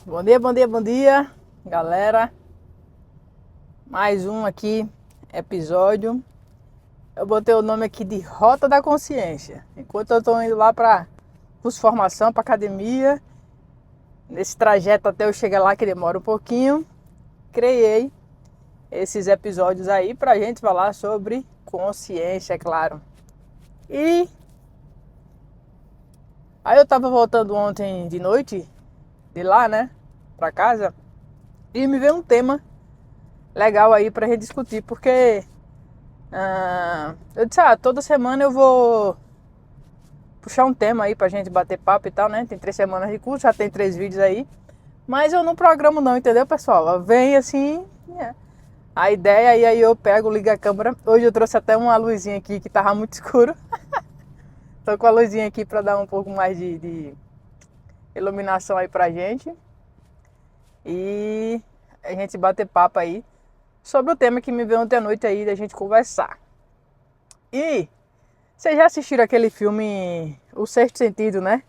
Bom dia, galera. Mais um aqui, episódio. Eu botei o nome aqui de Rota da Consciência. Enquanto eu tô indo lá para curso de formação, para academia, nesse trajeto até eu chegar lá, que demora um pouquinho, criei esses episódios aí pra gente falar sobre consciência, é claro. E aí eu tava voltando ontem de noite, de lá, né, pra casa, e me veio um tema legal aí pra gente discutir, porque eu disse, toda semana eu vou puxar um tema aí pra gente bater papo e tal, né? Tem 3 semanas de curso, já tem 3 vídeos aí, mas eu não programo não, entendeu, pessoal? Vem assim, a ideia, e aí eu pego, ligo a câmera. Hoje eu trouxe até uma luzinha aqui que tava muito escuro. Tô com a luzinha aqui pra dar um pouco mais de iluminação aí pra gente. E a gente bater papo aí sobre o tema que me veio ontem à noite aí da gente conversar. E vocês já assistiram aquele filme O Sexto Sentido, né?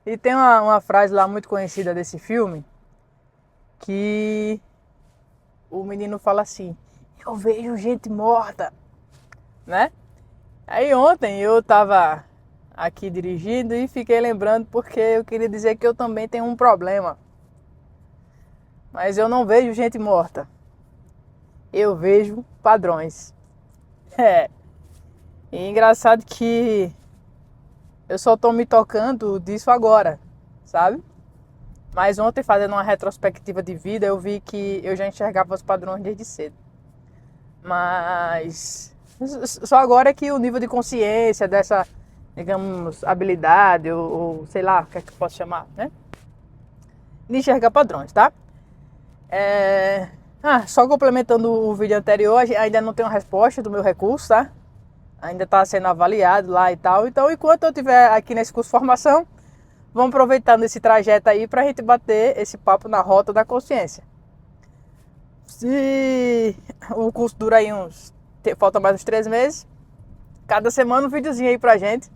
E tem uma frase lá muito conhecida desse filme que o menino fala assim: eu vejo gente morta, né? Aí ontem eu tava aqui dirigindo e fiquei lembrando porque eu queria dizer que eu também tenho um problema. Mas eu não vejo gente morta. Eu vejo padrões. É. E engraçado que eu só tô me tocando disso agora, sabe? Mas ontem, fazendo uma retrospectiva de vida, eu vi que eu já enxergava os padrões desde cedo. Mas só agora é que o nível de consciência dessa, digamos, habilidade, ou sei lá, o que é que eu posso chamar, né? De enxergar padrões, tá? Só complementando o vídeo anterior, ainda não tenho resposta do meu recurso, tá? Ainda está sendo avaliado lá e tal. Então, enquanto eu estiver aqui nesse curso de formação, vamos aproveitando esse trajeto aí para a gente bater esse papo na Rota da Consciência. Se o curso dura aí falta mais uns 3 meses, cada semana um videozinho aí pra gente,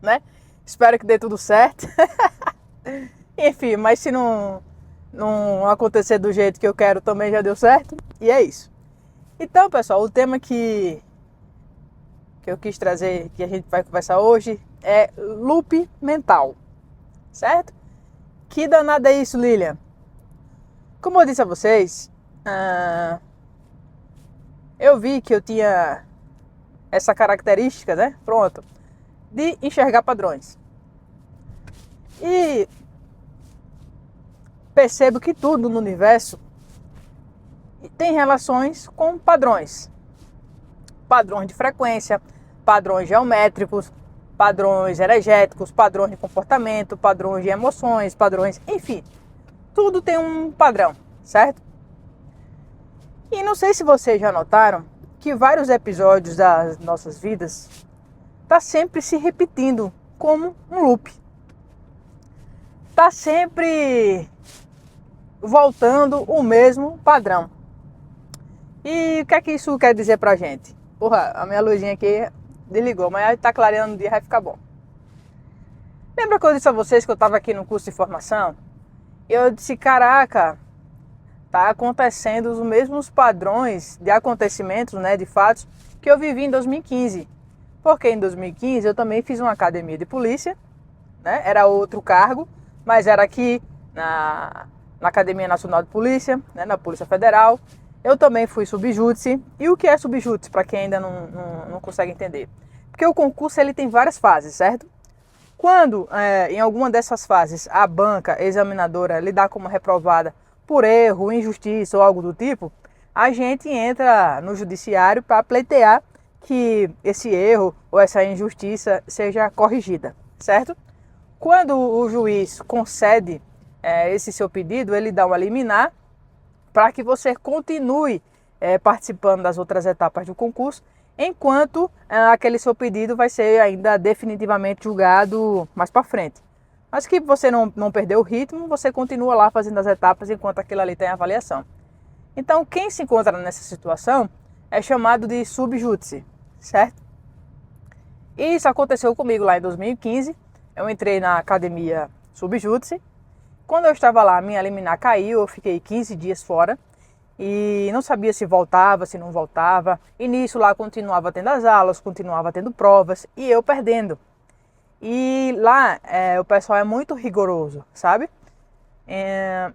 né? Espero que dê tudo certo. Enfim, mas se não acontecer do jeito que eu quero, também já deu certo. E é isso. Então, pessoal, o tema que eu quis trazer, que a gente vai conversar hoje, é loop mental, certo? Que danada é isso, Lilian? Como eu disse a vocês, eu vi que eu tinha essa característica, né? Pronto, de enxergar padrões. E percebo que tudo no universo tem relações com padrões. Padrões de frequência, padrões geométricos, padrões energéticos, padrões de comportamento, padrões de emoções, padrões, enfim. Tudo tem um padrão, certo? E não sei se vocês já notaram que vários episódios das nossas vidas tá sempre se repetindo como um loop. Tá sempre voltando o mesmo padrão. E o que é que isso quer dizer pra gente? Porra, a minha luzinha aqui desligou, mas tá clareando o dia, vai ficar bom. Lembra que eu disse a vocês que eu tava aqui no curso de formação? Eu disse, caraca, tá acontecendo os mesmos padrões de acontecimentos, né, de fatos, que eu vivi em 2015. Porque em 2015 eu também fiz uma academia de polícia, né, era outro cargo, mas era aqui na Academia Nacional de Polícia, né, na Polícia Federal. Eu também fui subjúdice. E o que é subjúdice, para quem ainda não consegue entender? Porque o concurso ele tem várias fases, certo? Quando, em alguma dessas fases, a banca examinadora lhe dá como reprovada por erro, injustiça ou algo do tipo, a gente entra no judiciário para pleitear que esse erro ou essa injustiça seja corrigida, certo? Quando o juiz concede esse seu pedido, ele dá uma liminar para que você continue participando das outras etapas do concurso, enquanto aquele seu pedido vai ser ainda definitivamente julgado mais para frente. Mas que você não perdeu o ritmo, você continua lá fazendo as etapas enquanto aquilo ali tem avaliação. Então, quem se encontra nessa situação é chamado de subjúdice, certo? E isso aconteceu comigo lá em 2015. Eu entrei na academia subjúdice. Quando eu estava lá, minha liminar caiu, eu fiquei 15 dias fora e não sabia se voltava, se não voltava. E nisso lá continuava tendo as aulas, continuava tendo provas e eu perdendo. E lá o pessoal é muito rigoroso, sabe?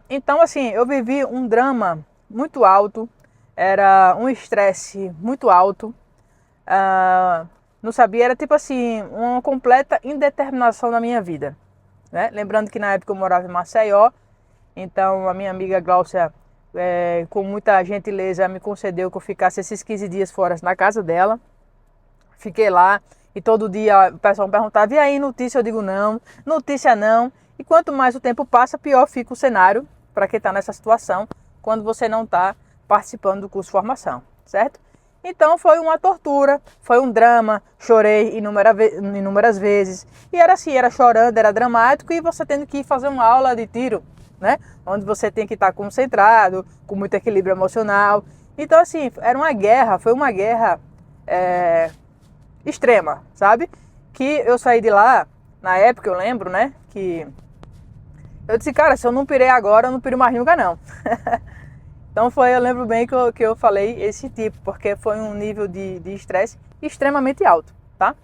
Então assim, eu vivi um drama muito alto, era um estresse muito alto. Não sabia, era tipo assim, uma completa indeterminação na minha vida. Né? Lembrando que na época eu morava em Maceió, então a minha amiga Gláucia, com muita gentileza, me concedeu que eu ficasse esses 15 dias fora na casa dela. Fiquei lá e todo dia o pessoal me perguntava, e aí, notícia? Eu digo não, notícia não. E quanto mais o tempo passa, pior fica o cenário para quem está nessa situação, quando você não está participando do curso de formação, certo? Então foi uma tortura, foi um drama, chorei inúmeras vezes. E era assim, era chorando, era dramático e você tendo que ir fazer uma aula de tiro, né? Onde você tem que estar concentrado, com muito equilíbrio emocional. Então assim, era uma guerra, foi uma guerra extrema, sabe? Que eu saí de lá, na época eu lembro, né? Que eu disse, cara, se eu não pirei agora, eu não piro mais nunca não. Então eu lembro bem que eu falei esse tipo, porque foi um nível de estresse extremamente alto, tá?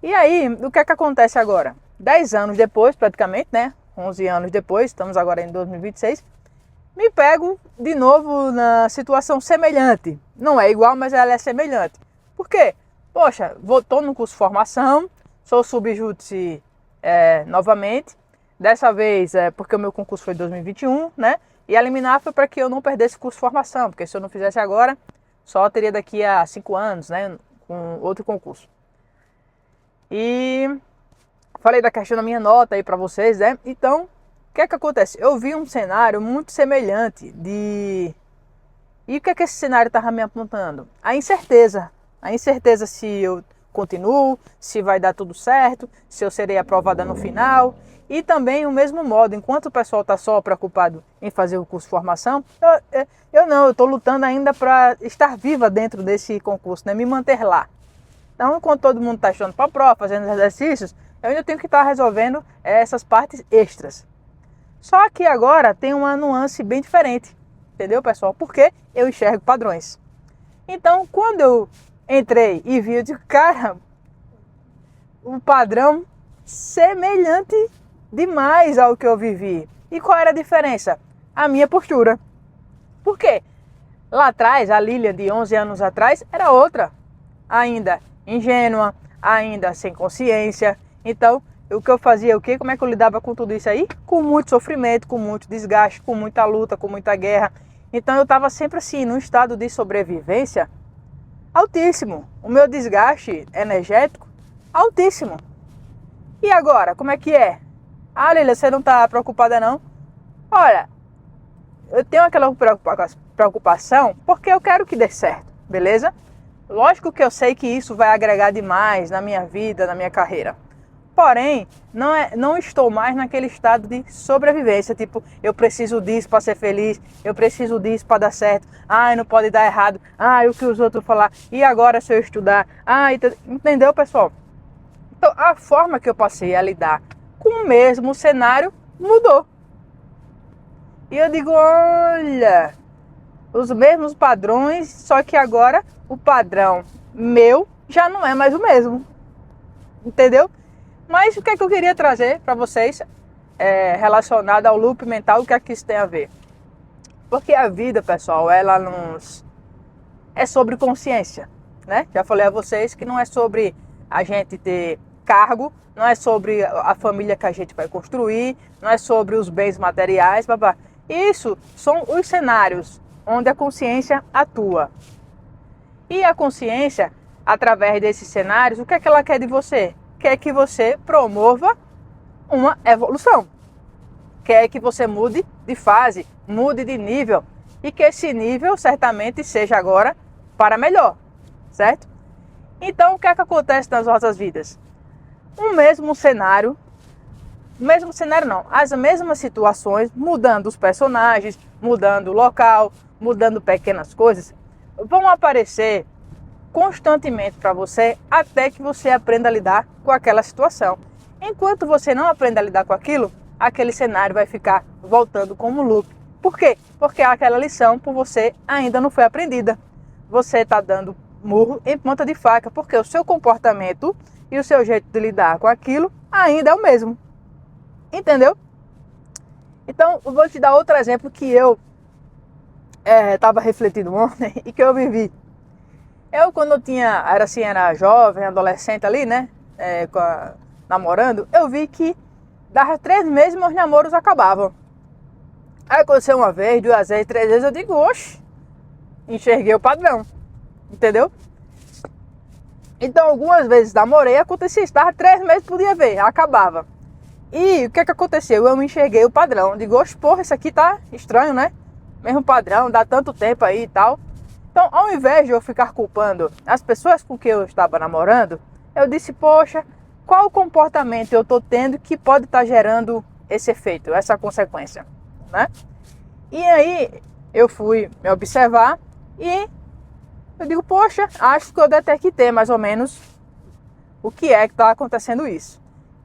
E aí, o que é que acontece agora? 10 anos depois, praticamente, né? 11 anos depois, estamos agora em 2026, me pego de novo na situação semelhante. Não é igual, mas ela é semelhante. Por quê? Poxa, estou no curso de formação, sou subjúdice novamente. Dessa vez porque o meu concurso foi em 2021, né? E a liminar foi para que eu não perdesse o curso de formação, porque se eu não fizesse agora, só teria daqui a 5 anos, né? Com outro concurso. E falei da questão da minha nota aí para vocês, né? Então, o que é que acontece? Eu vi um cenário muito semelhante de... E o que é que esse cenário estava me apontando? A incerteza. A incerteza se eu continuo, se vai dar tudo certo, se eu serei aprovada no final. E também o mesmo modo, enquanto o pessoal está só preocupado em fazer o curso de formação, eu estou lutando ainda para estar viva dentro desse concurso, né? Me manter lá. Então, enquanto todo mundo está estudando para a prova, fazendo exercícios, eu ainda tenho que estar resolvendo essas partes extras. Só que agora tem uma nuance bem diferente, entendeu, pessoal? Porque eu enxergo padrões. Então, quando eu entrei e vi, eu digo, cara, um padrão semelhante demais ao que eu vivi. E qual era a diferença? A minha postura. Por quê? Lá atrás, a Lilian de 11 anos atrás era outra. Ainda ingênua, ainda sem consciência. Então, o que eu fazia, o quê? Como é que eu lidava com tudo isso aí? Com muito sofrimento, com muito desgaste, com muita luta, com muita guerra. Então, eu estava sempre assim, num estado de sobrevivência altíssimo. O meu desgaste energético, altíssimo. E agora, como é que é? Ah, Lilian, você não está preocupada não? Olha, eu tenho aquela preocupação porque eu quero que dê certo, beleza? Lógico que eu sei que isso vai agregar demais na minha vida, na minha carreira. Porém, não estou mais naquele estado de sobrevivência, tipo, eu preciso disso para ser feliz, eu preciso disso para dar certo, não pode dar errado, o que os outros falar, e agora se eu estudar, entendeu, pessoal? Então, a forma que eu passei a lidar com o mesmo cenário mudou. E eu digo, olha, os mesmos padrões, só que agora o padrão meu já não é mais o mesmo, entendeu? Mas o que é que eu queria trazer para vocês relacionado ao loop mental, o que é que isso tem a ver? Porque a vida, pessoal, é sobre consciência, né? Já falei a vocês que não é sobre a gente ter cargo, não é sobre a família que a gente vai construir, não é sobre os bens materiais, babá. Isso são os cenários onde a consciência atua. E a consciência, através desses cenários, o que é que ela quer de você? Quer que você promova uma evolução. Quer que você mude de fase, mude de nível. E que esse nível certamente seja agora para melhor, certo? Então, o que é que acontece nas nossas vidas? O mesmo cenário não, as mesmas situações, mudando os personagens, mudando o local, mudando pequenas coisas, vão aparecer constantemente para você até que você aprenda a lidar com aquela situação. Enquanto você não aprende a lidar com aquilo, aquele cenário vai ficar voltando como loop. Por quê? Porque aquela lição por você ainda não foi aprendida. Você está dando murro em ponta de faca, porque o seu comportamento e o seu jeito de lidar com aquilo ainda é o mesmo. Entendeu? Então, eu vou te dar outro exemplo que eu estava refletindo ontem e que eu vivi. Eu, quando eu era jovem, adolescente ali, né? Namorando, eu vi que dava 3 meses e meus namoros acabavam. Aí aconteceu uma vez, 2 vezes, 3 vezes, eu digo, oxe, enxerguei o padrão. Entendeu? Então, algumas vezes namorei, acontecia isso, dava 3 meses, podia ver, acabava. E o que aconteceu? Eu me enxerguei o padrão. Digo, oxe, porra, isso aqui tá estranho, né? Mesmo padrão, dá tanto tempo aí e tal. Então, ao invés de eu ficar culpando as pessoas com quem eu estava namorando, eu disse, poxa, qual o comportamento eu tô tendo que pode estar gerando esse efeito, essa consequência, né? E aí, eu fui me observar e eu digo, poxa, acho que eu detectei mais ou menos o que é que está acontecendo isso.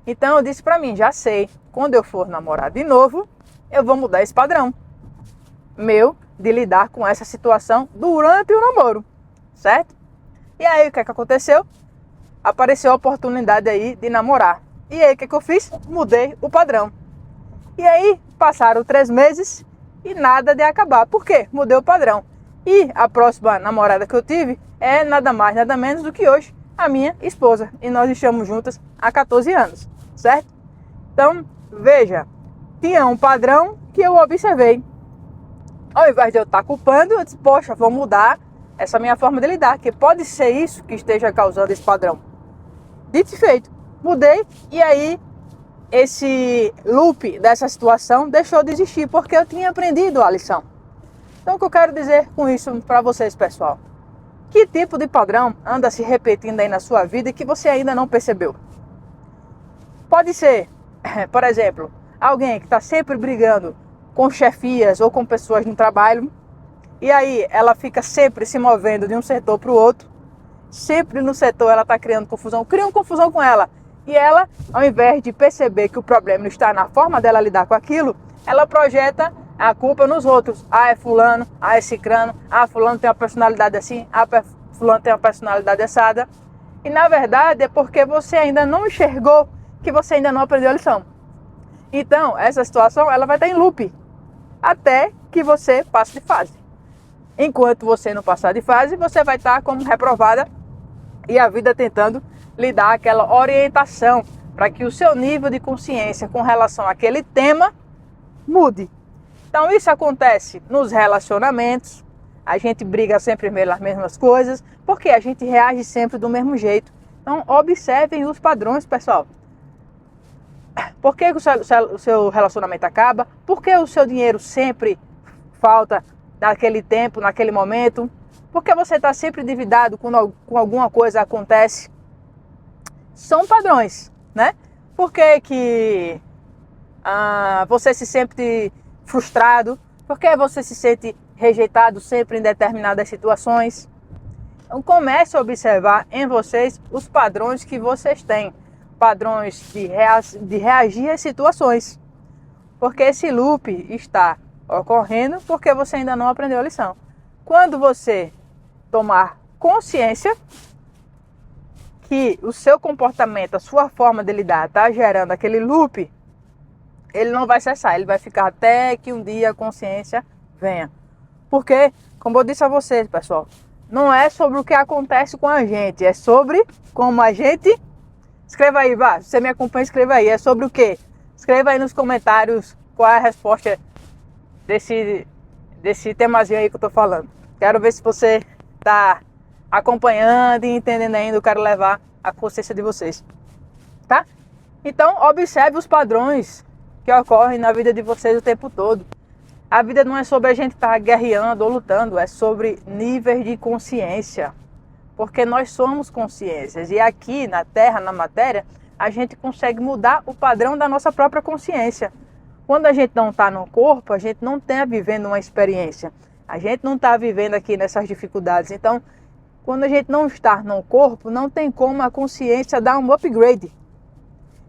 Então eu disse pra mim, já sei, quando eu for namorar de novo, eu vou mudar esse padrão meu de lidar com essa situação durante o namoro, certo? E aí o que aconteceu? Apareceu a oportunidade aí de namorar. E aí o que eu fiz? Mudei o padrão. E aí passaram 3 meses e nada de acabar. Por quê? Mudei o padrão. E a próxima namorada que eu tive é nada mais, nada menos do que hoje a minha esposa. E nós estamos juntas há 14 anos, certo? Então, veja, tinha um padrão que eu observei. Ao invés de eu estar culpando, eu disse, poxa, vou mudar essa minha forma de lidar, que pode ser isso que esteja causando esse padrão. Dito e feito, mudei e aí esse loop dessa situação deixou de existir, porque eu tinha aprendido a lição. Então, o que eu quero dizer com isso para vocês, pessoal? Que tipo de padrão anda se repetindo aí na sua vida e que você ainda não percebeu? Pode ser, por exemplo, alguém que está sempre brigando com chefias ou com pessoas no trabalho, e aí ela fica sempre se movendo de um setor para o outro, sempre no setor ela está criando confusão, criam confusão com ela, e ela, ao invés de perceber que o problema não está na forma dela lidar com aquilo, ela projeta a culpa nos outros. Ah, é fulano, ah, é cicrano, ah, fulano tem uma personalidade assim, ah, fulano tem uma personalidade assada. E na verdade é porque você ainda não enxergou, que você ainda não aprendeu a lição. Então, essa situação ela vai estar em loop até que você passe de fase. Enquanto você não passar de fase, você vai estar como reprovada e a vida tentando lhe dar aquela orientação para que o seu nível de consciência com relação àquele tema mude. Então isso acontece nos relacionamentos, a gente briga sempre pelas mesmas coisas, porque a gente reage sempre do mesmo jeito. Então observem os padrões, pessoal. Por que o seu relacionamento acaba? Por que o seu dinheiro sempre falta naquele tempo, naquele momento? Por que você está sempre endividado quando alguma coisa acontece? São padrões, né? Por que você se sente frustrado? Por que você se sente rejeitado sempre em determinadas situações? Então comece a observar em vocês os padrões que vocês têm. Padrões de reagir às situações. Porque esse loop está ocorrendo porque você ainda não aprendeu a lição. Quando você tomar consciência que o seu comportamento, a sua forma de lidar está gerando aquele loop, ele não vai cessar, ele vai ficar até que um dia a consciência venha. Porque, como eu disse a vocês, pessoal, não é sobre o que acontece com a gente, é sobre como a gente... Escreva aí, vá, se você me acompanha, escreva aí, é sobre o quê? Escreva aí nos comentários qual é a resposta desse temazinho aí que eu tô falando. Quero ver se você tá acompanhando e entendendo ainda, eu quero levar a consciência de vocês, tá? Então, observe os padrões que ocorrem na vida de vocês o tempo todo. A vida não é sobre a gente estar guerreando ou lutando, é sobre níveis de consciência. Porque nós somos consciências e aqui na Terra, na matéria, a gente consegue mudar o padrão da nossa própria consciência. Quando a gente não está no corpo, a gente não está vivendo uma experiência. A gente não está vivendo aqui nessas dificuldades. Então, quando a gente não está no corpo, não tem como a consciência dar um upgrade.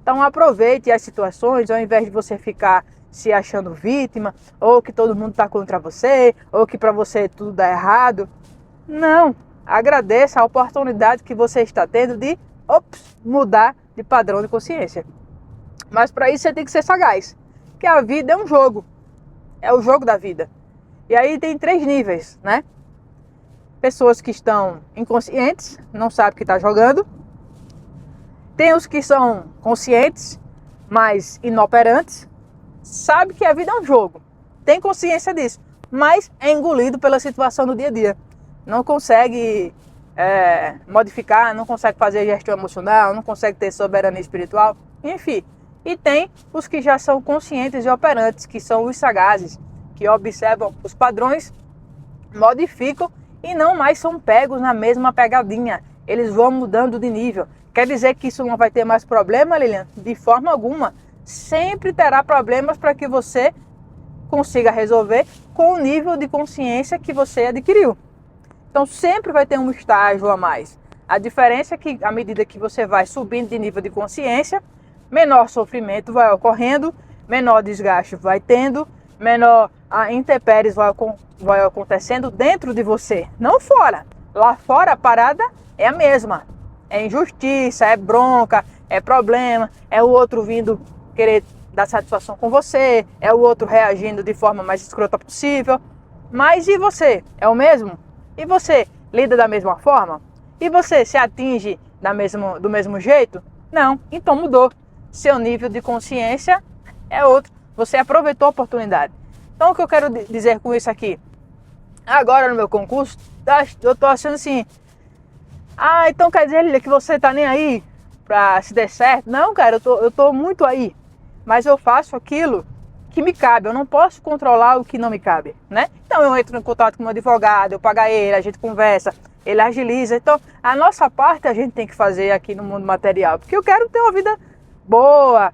Então aproveite as situações, ao invés de você ficar se achando vítima, ou que todo mundo está contra você, ou que para você tudo dá errado. Não, agradeça a oportunidade que você está tendo de mudar de padrão de consciência. Mas para isso você tem que ser sagaz, que a vida é um jogo, é o jogo da vida. E aí tem 3 níveis, né? Pessoas que estão inconscientes, não sabem que está jogando. Tem os que são conscientes, mas inoperantes, sabe que a vida é um jogo, tem consciência disso, mas é engolido pela situação do dia a dia. Não consegue modificar, não consegue fazer gestão emocional, não consegue ter soberania espiritual, enfim. E tem os que já são conscientes e operantes, que são os sagazes, que observam os padrões, modificam e não mais são pegos na mesma pegadinha. Eles vão mudando de nível. Quer dizer que isso não vai ter mais problema, Lilian? De forma alguma. Sempre terá problemas para que você consiga resolver com o nível de consciência que você adquiriu. Então sempre vai ter um estágio a mais. A diferença é que à medida que você vai subindo de nível de consciência, menor sofrimento vai ocorrendo, menor desgaste vai tendo, menor intempéries vai acontecendo dentro de você, não fora. Lá fora a parada é a mesma. É injustiça, é bronca, é problema, é o outro vindo querer dar satisfação com você, é o outro reagindo de forma mais escrota possível. Mas e você? É o mesmo? E você lida da mesma forma? E você se atinge do mesmo jeito? Não, então mudou. Seu nível de consciência é outro. Você aproveitou a oportunidade. Então o que eu quero dizer com isso aqui? Agora no meu concurso, eu tô achando assim... então quer dizer, Lilia, que você tá nem aí pra se der certo? Não, cara, eu tô muito aí. Mas eu faço aquilo que me cabe. Eu não posso controlar o que não me cabe, né? Então eu entro em contato com um advogado, eu pago ele, a gente conversa, ele agiliza. Então a nossa parte a gente tem que fazer aqui no mundo material. Porque eu quero ter uma vida boa,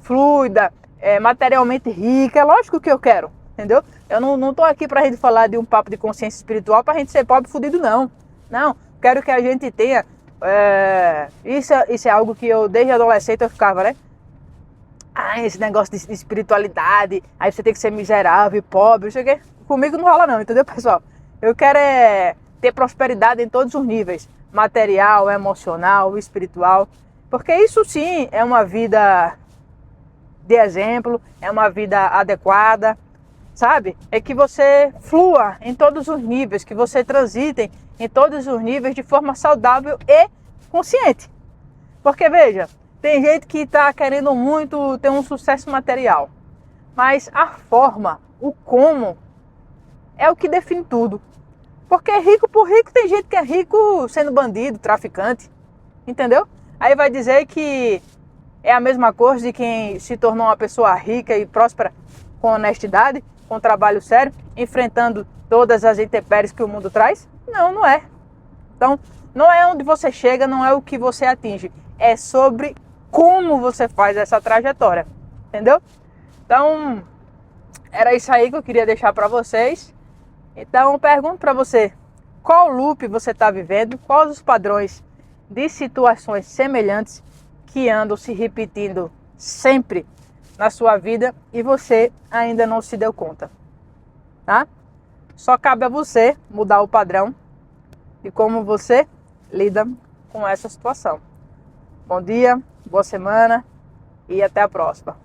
fluida, materialmente rica. É lógico que eu quero, entendeu? Eu não tô aqui pra gente falar de um papo de consciência espiritual pra gente ser pobre e fudido, não. Não, quero que a gente tenha... Isso é algo que eu, desde adolescente, eu ficava, né? Esse negócio de espiritualidade, aí você tem que ser miserável, pobre, não sei o quê. Comigo não rola não, entendeu, pessoal? Eu quero ter prosperidade em todos os níveis. Material, emocional, espiritual. Porque isso sim é uma vida de exemplo, é uma vida adequada, sabe? É que você flua em todos os níveis, que você transite em todos os níveis de forma saudável e consciente. Porque, veja, tem gente que está querendo muito ter um sucesso material, mas a forma, o como, é o que define tudo. Porque rico por rico, tem gente que é rico sendo bandido, traficante, entendeu? Aí vai dizer que é a mesma coisa de quem se tornou uma pessoa rica e próspera com honestidade, com trabalho sério, enfrentando todas as intempéries que o mundo traz? Não, não é. Então, não é onde você chega, não é o que você atinge, é sobre como você faz essa trajetória, entendeu? Então, era isso aí que eu queria deixar para vocês. Então, eu pergunto para você, qual loop você está vivendo, quais os padrões de situações semelhantes que andam se repetindo sempre na sua vida e você ainda não se deu conta, tá? Só cabe a você mudar o padrão de como você lida com essa situação. Bom dia, boa semana e até a próxima.